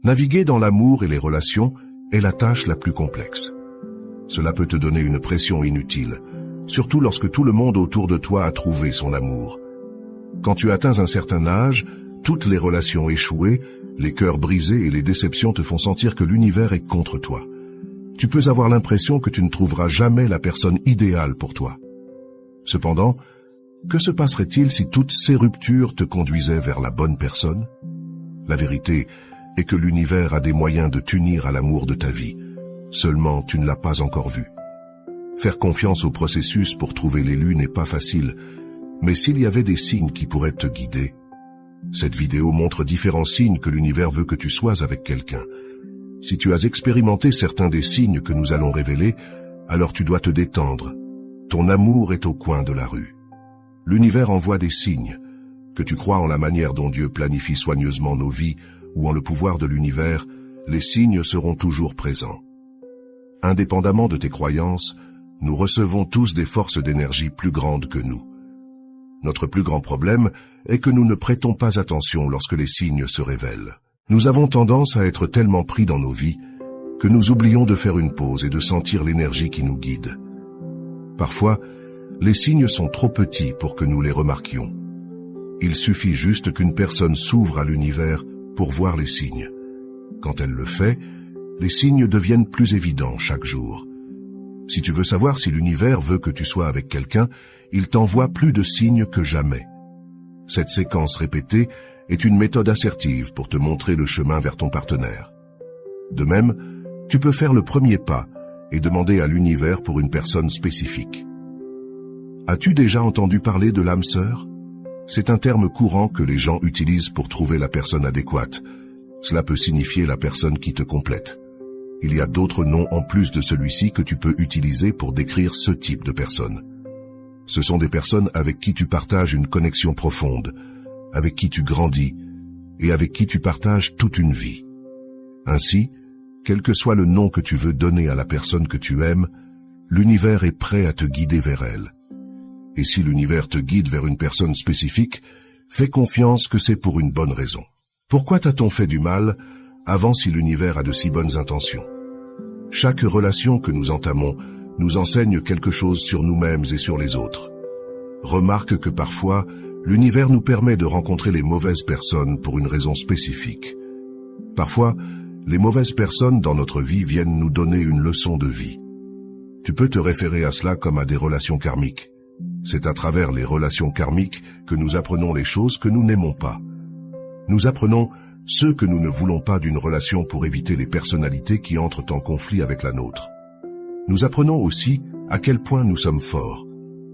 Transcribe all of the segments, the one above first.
Naviguer dans l'amour et les relations est la tâche la plus complexe. Cela peut te donner une pression inutile, surtout lorsque tout le monde autour de toi a trouvé son amour. Quand tu atteins un certain âge, toutes les relations échouées, les cœurs brisés et les déceptions te font sentir que l'univers est contre toi. Tu peux avoir l'impression que tu ne trouveras jamais la personne idéale pour toi. Cependant, que se passerait-il si toutes ces ruptures te conduisaient vers la bonne personne? La vérité est que l'univers a des moyens de t'unir à l'amour de ta vie. Seulement, tu ne l'as pas encore vu. Faire confiance au processus pour trouver l'élu n'est pas facile, mais s'il y avait des signes qui pourraient te guider. Cette vidéo montre différents signes que l'univers veut que tu sois avec quelqu'un. Si tu as expérimenté certains des signes que nous allons révéler, alors tu dois te détendre. Ton amour est au coin de la rue. L'univers envoie des signes. Que tu crois en la manière dont Dieu planifie soigneusement nos vies ou en le pouvoir de l'univers, les signes seront toujours présents. Indépendamment de tes croyances, nous recevons tous des forces d'énergie plus grandes que nous. Notre plus grand problème est que nous ne prêtons pas attention lorsque les signes se révèlent. Nous avons tendance à être tellement pris dans nos vies que nous oublions de faire une pause et de sentir l'énergie qui nous guide. Parfois, les signes sont trop petits pour que nous les remarquions. Il suffit juste qu'une personne s'ouvre à l'univers pour voir les signes. Quand elle le fait, les signes deviennent plus évidents chaque jour. Si tu veux savoir si l'univers veut que tu sois avec quelqu'un, il t'envoie plus de signes que jamais. Cette séquence répétée est une méthode assertive pour te montrer le chemin vers ton partenaire. De même, tu peux faire le premier pas et demander à l'univers pour une personne spécifique. As-tu déjà entendu parler de l'âme sœur? C'est un terme courant que les gens utilisent pour trouver la personne adéquate. Cela peut signifier la personne qui te complète. Il y a d'autres noms en plus de celui-ci que tu peux utiliser pour décrire ce type de personne. Ce sont des personnes avec qui tu partages une connexion profonde, avec qui tu grandis et avec qui tu partages toute une vie. Ainsi, quel que soit le nom que tu veux donner à la personne que tu aimes, l'univers est prêt à te guider vers elle. Et si l'univers te guide vers une personne spécifique, fais confiance que c'est pour une bonne raison. Pourquoi t'a-t-on fait du mal avant si l'univers a de si bonnes intentions? Chaque relation que nous entamons nous enseigne quelque chose sur nous-mêmes et sur les autres. Remarque que parfois, l'univers nous permet de rencontrer les mauvaises personnes pour une raison spécifique. Parfois, les mauvaises personnes dans notre vie viennent nous donner une leçon de vie. Tu peux te référer à cela comme à des relations karmiques. C'est à travers les relations karmiques que nous apprenons les choses que nous n'aimons pas. Nous apprenons ce que nous ne voulons pas d'une relation pour éviter les personnalités qui entrent en conflit avec la nôtre. Nous apprenons aussi à quel point nous sommes forts.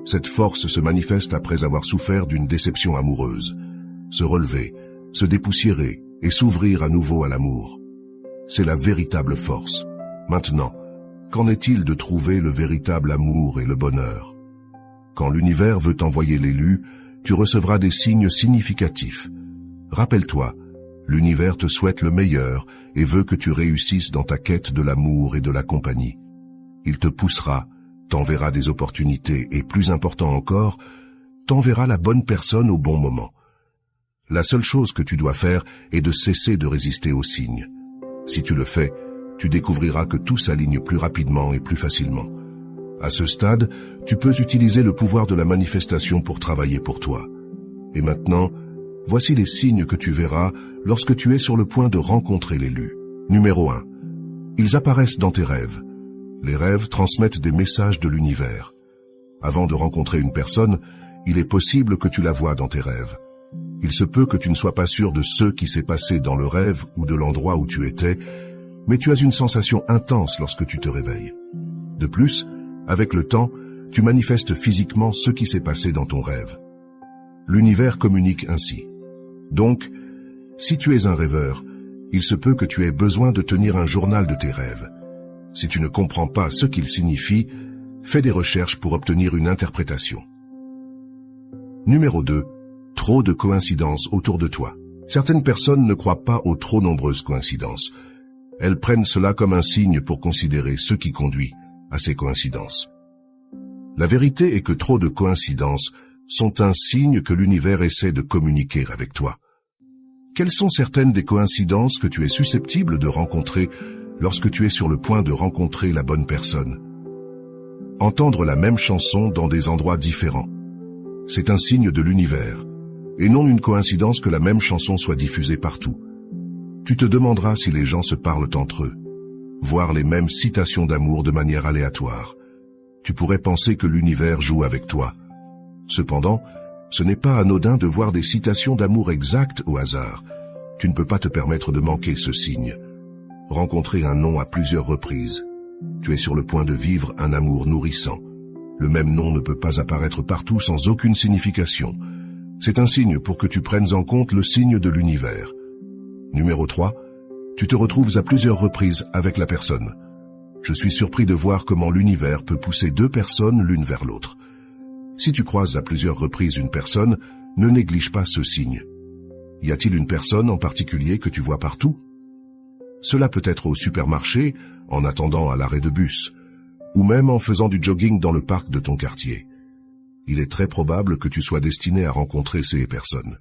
Cette force se manifeste après avoir souffert d'une déception amoureuse. Se relever, se dépoussiérer et s'ouvrir à nouveau à l'amour. C'est la véritable force. Maintenant, qu'en est-il de trouver le véritable amour et le bonheur? Quand l'univers veut t'envoyer l'élu, tu recevras des signes significatifs. Rappelle-toi, l'univers te souhaite le meilleur et veut que tu réussisses dans ta quête de l'amour et de la compagnie. Il te poussera, t'enverra des opportunités et, plus important encore, t'enverra la bonne personne au bon moment. La seule chose que tu dois faire est de cesser de résister aux signes. Si tu le fais, tu découvriras que tout s'aligne plus rapidement et plus facilement. À ce stade, tu peux utiliser le pouvoir de la manifestation pour travailler pour toi. Et maintenant, voici les signes que tu verras lorsque tu es sur le point de rencontrer l'élu. Numéro 1. Ils apparaissent dans tes rêves. Les rêves transmettent des messages de l'univers. Avant de rencontrer une personne, il est possible que tu la vois dans tes rêves. Il se peut que tu ne sois pas sûr de ce qui s'est passé dans le rêve ou de l'endroit où tu étais, mais tu as une sensation intense lorsque tu te réveilles. De plus, avec le temps, tu manifestes physiquement ce qui s'est passé dans ton rêve. L'univers communique ainsi. Donc, si tu es un rêveur, il se peut que tu aies besoin de tenir un journal de tes rêves. Si tu ne comprends pas ce qu'il signifie, fais des recherches pour obtenir une interprétation. Numéro 2. Trop de coïncidences autour de toi. Certaines personnes ne croient pas aux trop nombreuses coïncidences. Elles prennent cela comme un signe pour considérer ce qui conduit à ces coïncidences. La vérité est que trop de coïncidences sont un signe que l'univers essaie de communiquer avec toi. Quelles sont certaines des coïncidences que tu es susceptible de rencontrer lorsque tu es sur le point de rencontrer la bonne personne? Entendre la même chanson dans des endroits différents. C'est un signe de l'univers, et non une coïncidence que la même chanson soit diffusée partout. Tu te demanderas si les gens se parlent entre eux, voir les mêmes citations d'amour de manière aléatoire. Tu pourrais penser que l'univers joue avec toi. Cependant, ce n'est pas anodin de voir des citations d'amour exactes au hasard. Tu ne peux pas te permettre de manquer ce signe. Rencontrer un nom à plusieurs reprises. Tu es sur le point de vivre un amour nourrissant. Le même nom ne peut pas apparaître partout sans aucune signification. C'est un signe pour que tu prennes en compte le signe de l'univers. Numéro 3. Tu te retrouves à plusieurs reprises avec la personne. Je suis surpris de voir comment l'univers peut pousser deux personnes l'une vers l'autre. Si tu croises à plusieurs reprises une personne, ne néglige pas ce signe. Y a-t-il une personne en particulier que tu vois partout? Cela peut être au supermarché, en attendant à l'arrêt de bus, ou même en faisant du jogging dans le parc de ton quartier. Il est très probable que tu sois destiné à rencontrer ces personnes.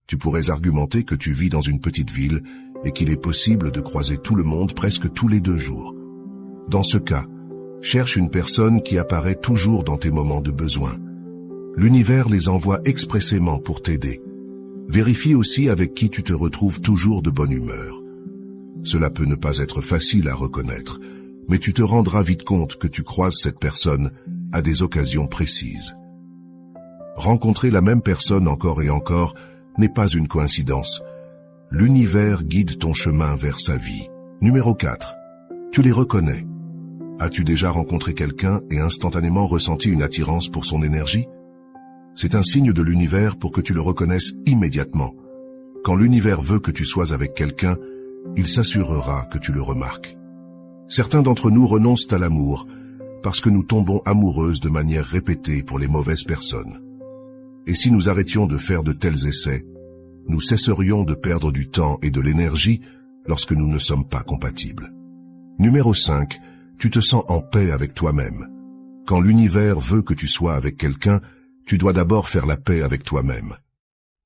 Tu pourrais argumenter que tu vis dans une petite ville et qu'il est possible de croiser tout le monde presque tous les 2 jours. Dans ce cas, cherche une personne qui apparaît toujours dans tes moments de besoin. L'univers les envoie expressément pour t'aider. Vérifie aussi avec qui tu te retrouves toujours de bonne humeur. Cela peut ne pas être facile à reconnaître, mais tu te rendras vite compte que tu croises cette personne à des occasions précises. Rencontrer la même personne encore et encore n'est pas une coïncidence. L'univers guide ton chemin vers sa vie. Numéro 4. Tu les reconnais. As-tu déjà rencontré quelqu'un et instantanément ressenti une attirance pour son énergie? C'est un signe de l'univers pour que tu le reconnaisses immédiatement. Quand l'univers veut que tu sois avec quelqu'un, il s'assurera que tu le remarques. Certains d'entre nous renoncent à l'amour parce que nous tombons amoureuses de manière répétée pour les mauvaises personnes. Et si nous arrêtions de faire de tels essais, nous cesserions de perdre du temps et de l'énergie lorsque nous ne sommes pas compatibles. Numéro 5. Tu te sens en paix avec toi-même. Quand l'univers veut que tu sois avec quelqu'un, tu dois d'abord faire la paix avec toi-même.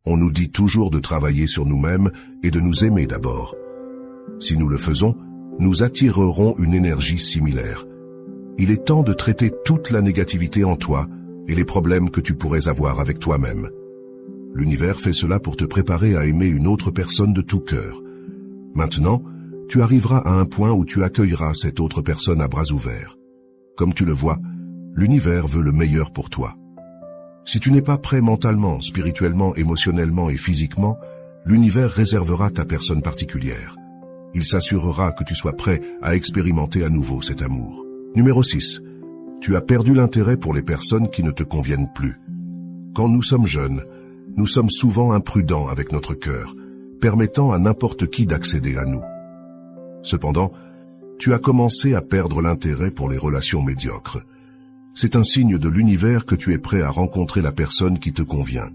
On nous dit toujours de travailler sur nous-mêmes et de nous aimer d'abord. Si nous le faisons, nous attirerons une énergie similaire. Il est temps de traiter toute la négativité en toi et les problèmes que tu pourrais avoir avec toi-même. L'univers fait cela pour te préparer à aimer une autre personne de tout cœur. Maintenant, tu arriveras à un point où tu accueilleras cette autre personne à bras ouverts. Comme tu le vois, l'univers veut le meilleur pour toi. Si tu n'es pas prêt mentalement, spirituellement, émotionnellement et physiquement, l'univers réservera ta personne particulière. Il s'assurera que tu sois prêt à expérimenter à nouveau cet amour. Numéro 6. Tu as perdu l'intérêt pour les personnes qui ne te conviennent plus. Quand nous sommes jeunes, nous sommes souvent imprudents avec notre cœur, permettant à n'importe qui d'accéder à nous. Cependant, tu as commencé à perdre l'intérêt pour les relations médiocres. C'est un signe de l'univers que tu es prêt à rencontrer la personne qui te convient.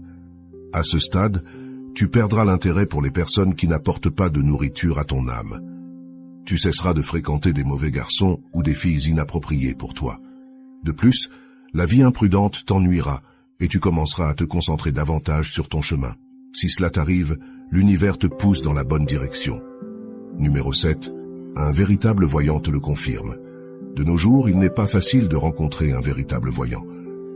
À ce stade, tu perdras l'intérêt pour les personnes qui n'apportent pas de nourriture à ton âme. Tu cesseras de fréquenter des mauvais garçons ou des filles inappropriées pour toi. De plus, la vie imprudente t'ennuiera et tu commenceras à te concentrer davantage sur ton chemin. Si cela t'arrive, l'univers te pousse dans la bonne direction. Numéro 7. Un véritable voyant te le confirme. De nos jours, il n'est pas facile de rencontrer un véritable voyant.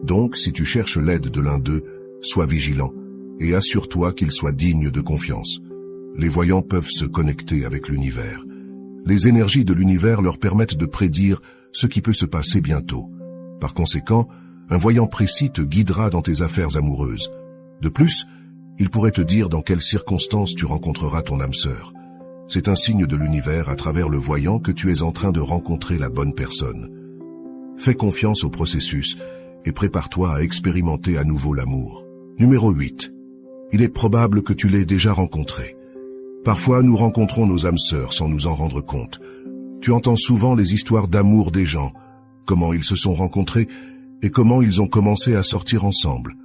Donc, si tu cherches l'aide de l'un d'eux, sois vigilant et assure-toi qu'il soit digne de confiance. Les voyants peuvent se connecter avec l'univers. Les énergies de l'univers leur permettent de prédire ce qui peut se passer bientôt. Par conséquent, un voyant précis te guidera dans tes affaires amoureuses. De plus, il pourrait te dire dans quelles circonstances tu rencontreras ton âme sœur. C'est un signe de l'univers à travers le voyant que tu es en train de rencontrer la bonne personne. Fais confiance au processus et prépare-toi à expérimenter à nouveau l'amour. Numéro 8. Il est probable que tu l'aies déjà rencontré. Parfois, nous rencontrons nos âmes sœurs sans nous en rendre compte. Tu entends souvent les histoires d'amour des gens, comment ils se sont rencontrés et comment ils ont commencé à sortir ensemble.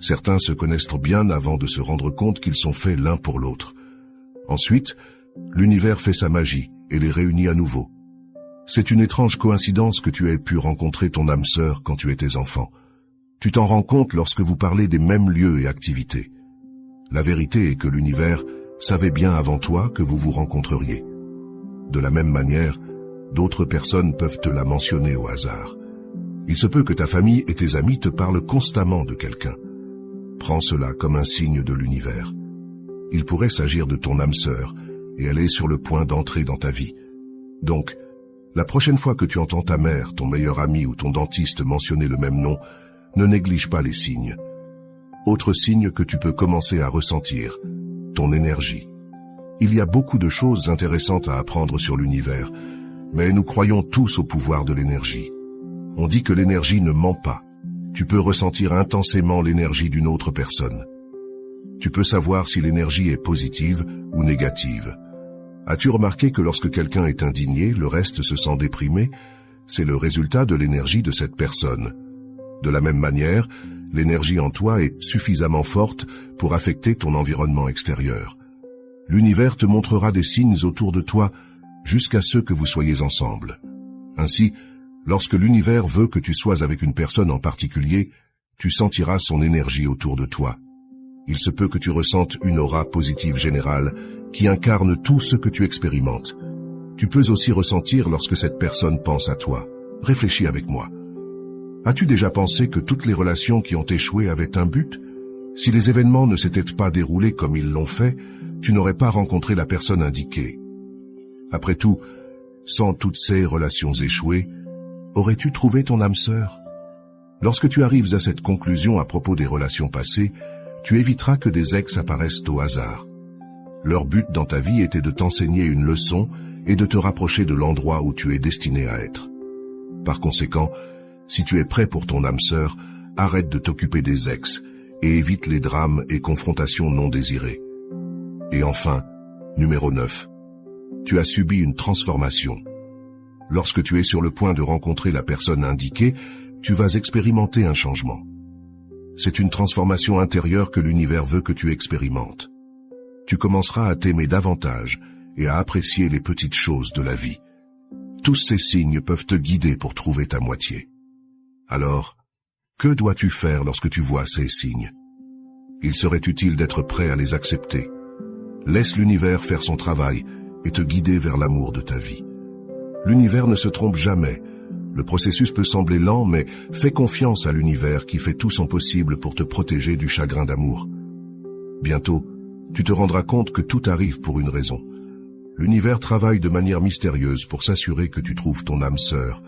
Certains se connaissent bien avant de se rendre compte qu'ils sont faits l'un pour l'autre. Ensuite, l'univers fait sa magie et les réunit à nouveau. C'est une étrange coïncidence que tu aies pu rencontrer ton âme sœur quand tu étais enfant. Tu t'en rends compte lorsque vous parlez des mêmes lieux et activités. La vérité est que l'univers savaient bien avant toi que vous vous rencontreriez. De la même manière, d'autres personnes peuvent te la mentionner au hasard. Il se peut que ta famille et tes amis te parlent constamment de quelqu'un. Prends cela comme un signe de l'univers. Il pourrait s'agir de ton âme sœur, et elle est sur le point d'entrer dans ta vie. Donc, la prochaine fois que tu entends ta mère, ton meilleur ami ou ton dentiste mentionner le même nom, ne néglige pas les signes. Autre signe que tu peux commencer à ressentir, ton énergie. Il y a beaucoup de choses intéressantes à apprendre sur l'univers, mais nous croyons tous au pouvoir de l'énergie. On dit que l'énergie ne ment pas. Tu peux ressentir intensément l'énergie d'une autre personne. Tu peux savoir si l'énergie est positive ou négative. As-tu remarqué que lorsque quelqu'un est indigné, le reste se sent déprimé? C'est le résultat de l'énergie de cette personne. De la même manière, l'énergie en toi est suffisamment forte pour affecter ton environnement extérieur. L'univers te montrera des signes autour de toi jusqu'à ce que vous soyez ensemble. Ainsi, lorsque l'univers veut que tu sois avec une personne en particulier, tu sentiras son énergie autour de toi. Il se peut que tu ressentes une aura positive générale qui incarne tout ce que tu expérimentes. Tu peux aussi ressentir lorsque cette personne pense à toi. Réfléchis avec moi. As-tu déjà pensé que toutes les relations qui ont échoué avaient un but? Si les événements ne s'étaient pas déroulés comme ils l'ont fait, tu n'aurais pas rencontré la personne indiquée. Après tout, sans toutes ces relations échouées, aurais-tu trouvé ton âme sœur? Lorsque tu arrives à cette conclusion à propos des relations passées, tu éviteras que des ex apparaissent au hasard. Leur but dans ta vie était de t'enseigner une leçon et de te rapprocher de l'endroit où tu es destiné à être. Par conséquent, si tu es prêt pour ton âme sœur, arrête de t'occuper des ex et évite les drames et confrontations non désirées. Et enfin, numéro 9. Tu as subi une transformation. Lorsque tu es sur le point de rencontrer la personne indiquée, tu vas expérimenter un changement. C'est une transformation intérieure que l'univers veut que tu expérimentes. Tu commenceras à t'aimer davantage et à apprécier les petites choses de la vie. Tous ces signes peuvent te guider pour trouver ta moitié. Alors, que dois-tu faire lorsque tu vois ces signes? Il serait utile d'être prêt à les accepter. Laisse l'univers faire son travail et te guider vers l'amour de ta vie. L'univers ne se trompe jamais. Le processus peut sembler lent, mais fais confiance à l'univers qui fait tout son possible pour te protéger du chagrin d'amour. Bientôt, tu te rendras compte que tout arrive pour une raison. L'univers travaille de manière mystérieuse pour s'assurer que tu trouves ton âme sœur.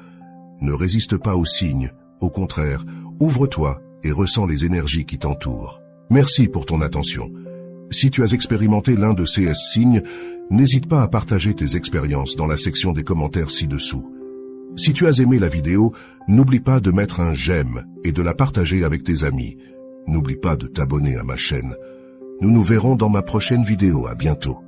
Ne résiste pas aux signes, au contraire, ouvre-toi et ressens les énergies qui t'entourent. Merci pour ton attention. Si tu as expérimenté l'un de ces signes, n'hésite pas à partager tes expériences dans la section des commentaires ci-dessous. Si tu as aimé la vidéo, n'oublie pas de mettre un j'aime et de la partager avec tes amis. N'oublie pas de t'abonner à ma chaîne. Nous nous verrons dans ma prochaine vidéo. À bientôt.